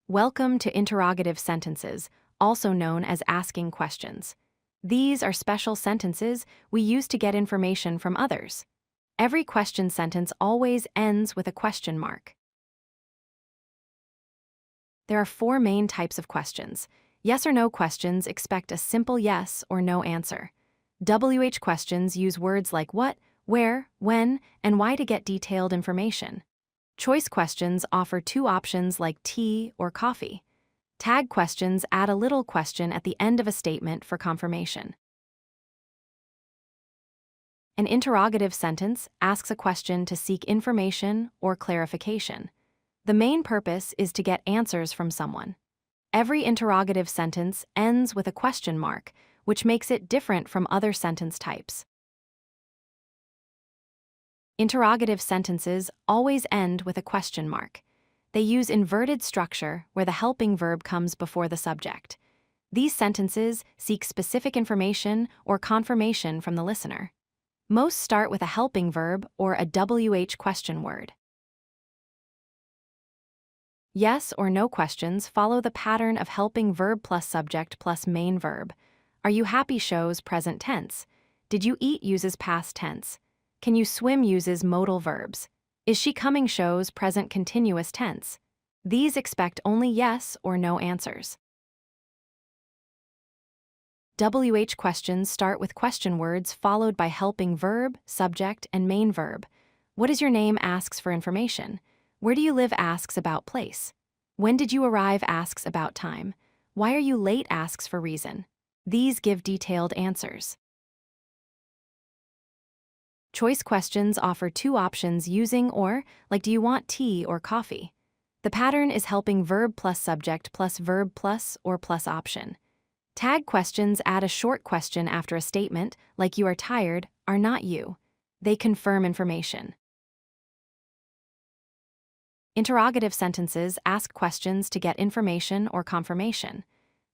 Welcome to interrogative sentences, also known as asking questions. These are special sentences we use to get information from others. Every question sentence always ends with a question mark. There are four main types of questions. Yes or no questions expect a simple yes or no answer. WH questions use words like what, where, when, and why to get detailed information. Choice questions offer two options like tea or coffee. Tag questions add a little question at the end of a statement for confirmation. An interrogative sentence asks a question to seek information or clarification. The main purpose is to get answers from someone. Every interrogative sentence ends with a question mark, which makes it different from other sentence types. Interrogative sentences always end with a question mark. They use inverted structure where the helping verb comes before the subject. These sentences seek specific information or confirmation from the listener. Most start with a helping verb or a WH question word. Yes or no questions follow the pattern of helping verb plus subject plus main verb. Are you happy shows present tense. Did you eat uses past tense. Can you swim uses modal verbs. Is she coming shows present continuous tense. These expect only yes or no answers. WH questions start with question words followed by helping verb, subject, and main verb. What is your name asks for information. Where do you live asks about place. When did you arrive asks about time. Why are you late asks for reason. These give detailed answers. Choice questions offer two options using or, like do you want tea or coffee. The pattern is helping verb plus subject plus verb plus or plus option. Tag questions add a short question after a statement, like you are tired, are not you. They confirm information. Interrogative sentences ask questions to get information or confirmation.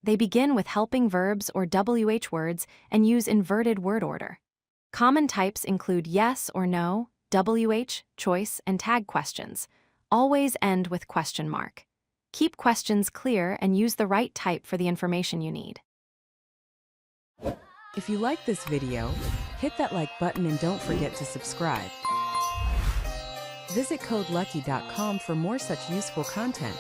They begin with helping verbs or WH words and use inverted word order. Common types include yes or no, WH, choice, and tag questions. Always end with question mark. Keep questions clear and use the right type for the information you need. If you like this video, hit that like button and don't forget to subscribe. Visit codelucky.com for more such useful content.